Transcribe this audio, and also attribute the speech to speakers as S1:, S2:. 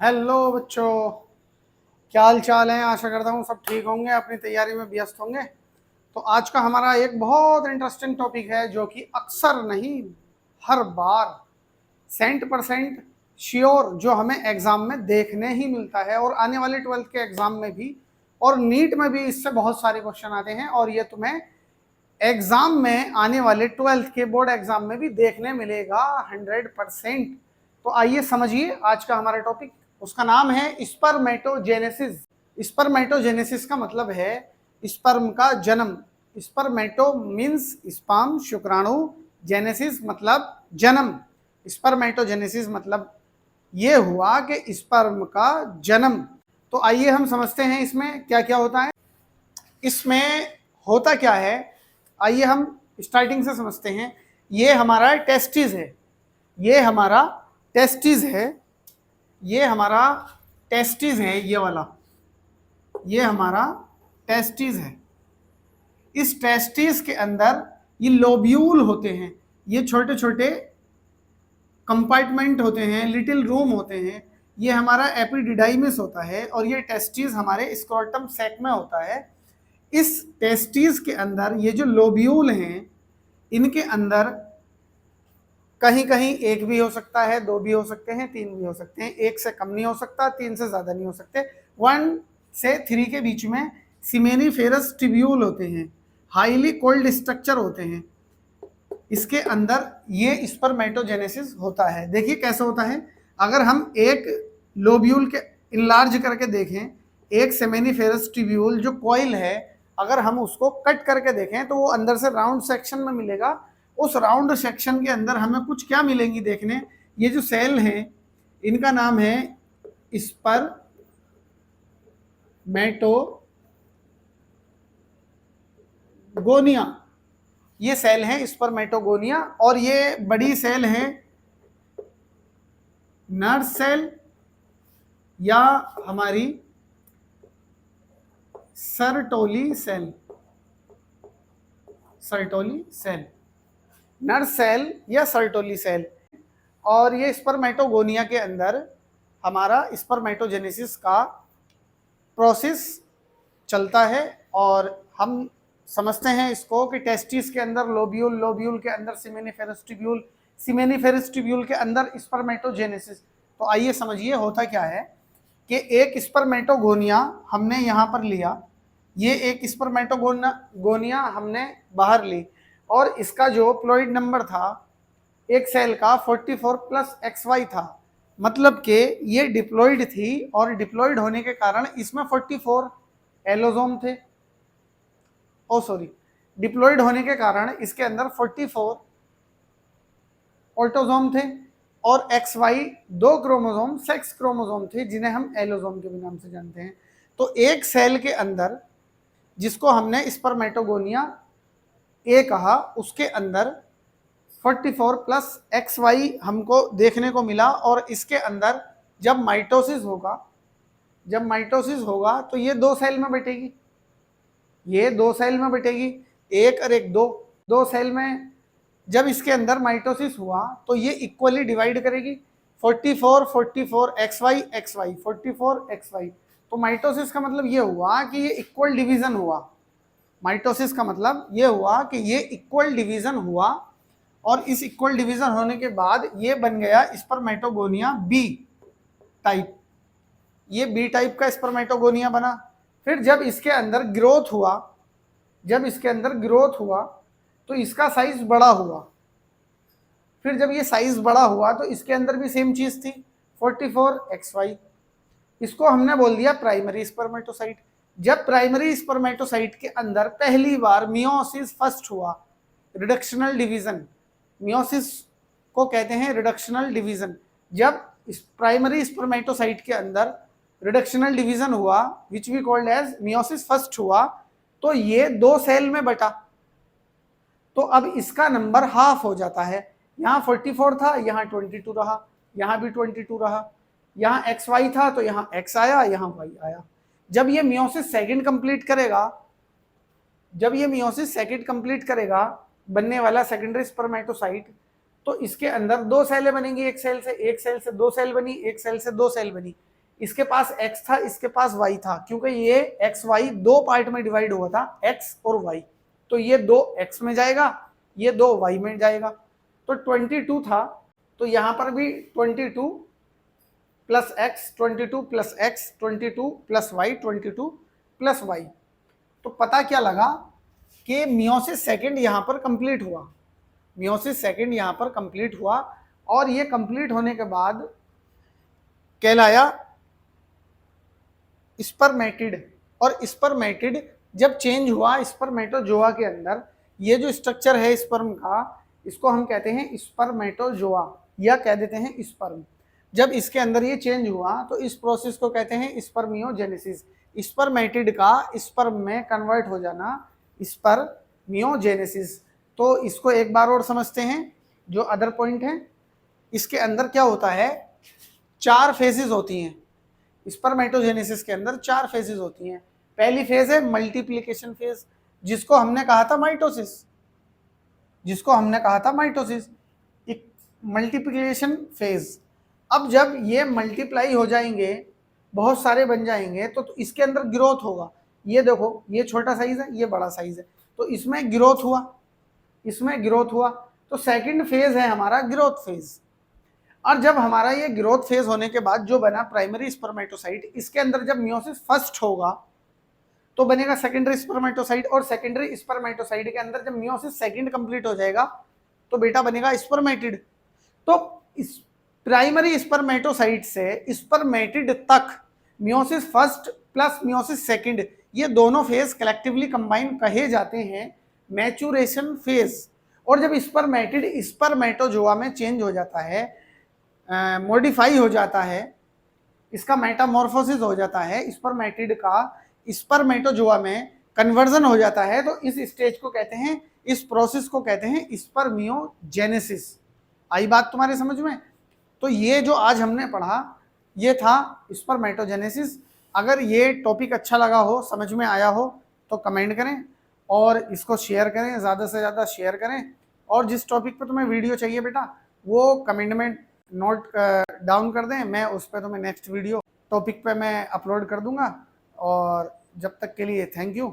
S1: Hello बच्चों, क्या हाल चाल है। आशा करता हूँ सब ठीक होंगे, अपनी तैयारी में व्यस्त होंगे। तो आज का हमारा एक बहुत इंटरेस्टिंग टॉपिक है जो कि अक्सर नहीं, हर बार 100% श्योर जो हमें एग्जाम में देखने ही मिलता है, और आने वाले 12th के एग्जाम में भी और नीट में भी इससे बहुत सारे क्वेश्चन आते हैं, और ये तुम्हें एग्जाम में आने वाले 12th के बोर्ड एग्जाम में भी देखने मिलेगा 100%। तो आइए समझिए आज का हमारा टॉपिक। उसका नाम है स्पर्मेटोजेनेसिस। स्पर्मेटोजेनेसिस का मतलब है स्पर्म का जन्म। स्पर्मेटो मीन्स स्पर्म, शुक्राणु, जेनेसिस मतलब जन्म। स्पर्मेटोजेनेसिस मतलब ये हुआ कि स्पर्म का जन्म। तो आइए हम समझते हैं इसमें क्या क्या होता है। इसमें होता क्या है, आइए हम स्टार्टिंग से समझते हैं। ये हमारा टेस्टिस है, ये हमारा टेस्टिस है, ये हमारा टेस्टिस है, ये वाला, ये हमारा टेस्टिस है। इस टेस्टिस के अंदर ये लोब्यूल होते हैं, ये छोटे छोटे कंपार्टमेंट होते हैं, लिटिल रूम होते हैं। ये हमारा एपिडिडाइमिस होता है और ये टेस्टिस हमारे स्क्रोटम सैक में होता है। इस टेस्टिस के अंदर ये जो लोब्यूल हैं, इनके अंदर कहीं कहीं एक भी हो सकता है, दो भी हो सकते हैं, तीन भी हो सकते हैं। एक से कम नहीं हो सकता, तीन से ज्यादा नहीं हो सकते। 1 से 3 के बीच में सिमेनिफेरस ट्यूब्यूल होते हैं, हाईली कोल्ड स्ट्रक्चर होते हैं। इसके अंदर ये स्पर्मेटोजेनेसिस होता है। देखिए कैसे होता है। अगर हम एक लोब्यूल के इनलार्ज करके देखें, एक सेमेनिफेरस ट्यूब्यूल जो कॉइल है, अगर हम उसको कट करके देखें तो वो अंदर से राउंड सेक्शन में मिलेगा। उस राउंड सेक्शन के अंदर हमें कुछ क्या मिलेंगी देखने, ये जो सेल हैं इनका नाम है स्पर्मेटोगोनिया। ये सेल है स्पर्मेटोगोनिया, और ये बड़ी सेल है नर्स सेल या हमारी Sertoli cell. Sertoli cell, nurse cell या सर्टोली सेल। और ये स्पर्मेटोगोनिया के अंदर हमारा स्पर्मेटोजेनेसिस का प्रोसेस चलता है। और हम समझते हैं इसको कि टेस्टिस के अंदर लोब्यूल, लोब्यूल के अंदर सिमेनिफेरस ट्यूब्यूल, सिमेनिफेरस ट्यूब्यूल के अंदर स्पर्मेटोजेनेसिस। तो आइए समझिए होता क्या है कि एक स्पर्मेटोगोनिया हमने यहाँ पर लिया, ये एक स्पर्मेटोगोनिया हमने बाहर ली, और इसका जो प्लॉइड नंबर था एक सेल का 44+XY था। मतलब कि ये डिप्लॉइड थी, और डिप्लॉइड होने के कारण इसमें 44 एलोसोम थे। ओ सॉरी, डिप्लॉइड होने के कारण इसके अंदर 44 ऑटोसोम थे, और XY 2 क्रोमोसोम, सेक्स क्रोमोसोम थे, जिन्हें हम एलोसोम के भी नाम से जानते हैं। तो एक सेल के अंदर, जिसको हमने स्पर्मेटोगोनिया ए कहा, उसके अंदर 44+XY हमको देखने को मिला। और इसके अंदर जब माइटोसिस होगा, जब माइटोसिस होगा तो ये 2 सेल में बटेगी, ये 2 सेल में बटेगी, एक और एक, दो सेल में। जब इसके अंदर माइटोसिस हुआ तो ये इक्वली डिवाइड करेगी, 44 44 XY XY 44 XY। तो माइटोसिस का मतलब ये हुआ कि ये इक्वल डिवीजन हुआ। माइटोसिस का मतलब ये हुआ कि ये इक्वल डिवीजन हुआ, और इस इक्वल डिवीजन होने के बाद ये बन गया स्पर्मेटोगोनिया बी टाइप। ये बी टाइप का स्पर्मेटोगोनिया बना। फिर जब इसके अंदर ग्रोथ हुआ, जब इसके अंदर ग्रोथ हुआ तो इसका साइज बड़ा हुआ। फिर जब ये साइज बड़ा हुआ तो इसके अंदर भी सेम चीज थी, 44 XY। इसको हमने बोल दिया प्राइमरी स्पर्मेटोसाइट। जब प्राइमरी स्पर्मेटोसाइट के अंदर पहली बार मियोसिस फर्स्ट हुआ, रिडक्शनल डिवीजन, मियोसिस को कहते हैं रिडक्शनल डिवीजन। जब इस प्राइमरी स्पर्मेटोसाइट के अंदर रिडक्शनल डिवीजन हुआ, which we called as meiosis first हुआ, तो ये 2 सेल में बटा। तो अब इसका नंबर हाफ हो जाता है। यहाँ 44 था, यहाँ 22 रहा, यहाँ भी 22 रहा। यहाँ XY था तो यहाँ X आया, यहाँ Y आया। जब ये मियोसिस सेकंड कंप्लीट करेगा, जब ये मियोसिस सेकंड कंप्लीट करेगा, बनने वाला सेकेंडरी स्पर्मेटोसाइट, तो इसके अंदर 2 सेलें बनेंगी। एक सेल से 2 सेल बनी, एक सेल से 2 सेल बनी। इसके पास x था, इसके पास y था, क्योंकि ये x y दो पार्ट में डिवाइड हुआ था, x और y, तो ये 2 x में जाएगा, ये 2 y में जाएगा, तो 22 था, तो यहां पर भी 22 plus x, 22 plus x, 22 plus y, 22 plus y। तो पता क्या लगा कि मियोसिस सेकंड यहां पर कंप्लीट हुआ, मियोसिस सेकंड यहां पर कंप्लीट हुआ, और ये कंप्लीट होने के बाद कहलाया स्पर्मेटिड। और स्पर्मेटिड जब चेंज हुआ स्पर्मेटोजोआ के अंदर, ये जो स्ट्रक्चर है स्पर्म का, इसको हम कहते हैं स्पर्मेटोजोआ या कह देते हैं स्पर्म। जब इसके अंदर ये चेंज हुआ तो इस प्रोसेस को कहते हैं स्पर्मियोजेनेसिस। स्पर्मेटिड का स्पर्म में कन्वर्ट हो जाना स्पर्मियोजेनेसिस। तो इसको एक बार और समझते हैं, जो अदर पॉइंट है, इसके अंदर क्या होता है, 4 फेजेस होती हैं। स्पर्मेटोजेनेसिस के अंदर 4 फेजेस होती हैं। पहली फेज है मल्टीप्लिकेशन फेज, जिसको हमने कहा था माइटोसिस, जिसको हमने कहा था माइटोसिस, एक मल्टीप्लिकेशन फेज। अब जब ये मल्टीप्लाई हो जाएंगे, बहुत सारे बन जाएंगे, तो इसके अंदर ग्रोथ होगा। ये देखो, ये छोटा साइज है, ये बड़ा साइज है, तो इसमें ग्रोथ हुआ, इसमें ग्रोथ हुआ, तो सेकंड फेज है हमारा ग्रोथ फेज। और जब हमारा ये ग्रोथ फेज होने के बाद जो बना प्राइमरी स्पर्मेटोसाइट, इसके अंदर जब मियोसिस फर्स्ट होगा तो बनेगा सेकेंडरी स्पर्मेटोसाइट, और सेकेंडरी स्पर्मेटोसाइट के अंदर जब मियोसिस सेकंड कंप्लीट हो जाएगा तो बेटा बनेगा स्पर्मेटिड। तो इस प्राइमरी स्पर्मेटोसाइट से स्पर्मेटिड तक meiosis first plus meiosis second, ये दोनों फेज कलेक्टिवली कंबाइन कहे जाते हैं मैचुरेशन फेज। और जब स्पर्मेटिड स्पर्मेटोजोआ में चेंज हो जाता है, मॉडिफाई हो जाता है, इसका मेटामॉर्फोसिस हो जाता है, स्पर्मेटिड का स्पर्मेटोजोआ में कन्वर्जन हो जाता है, तो इस स्टेज को कहते हैं, इस प्रोसेस को कहते हैं स्पर्मियोजेनेसिस। आई बात तुम्हारे समझ में? तो ये जो आज हमने पढ़ा ये था स्पर्मेटोजेनेसिस। अगर ये टॉपिक अच्छा लगा हो, समझ में आया हो, तो कमेंट करें और इसको शेयर करें, ज़्यादा से ज़्यादा शेयर करें। और जिस टॉपिक पे तुम्हें वीडियो चाहिए बेटा, वो कमेंट में नोट डाउन कर दें, मैं उस पर तुम्हें नेक्स्ट वीडियो टॉपिक पे मैं अपलोड कर दूंगा। और जब तक के लिए थैंक यू।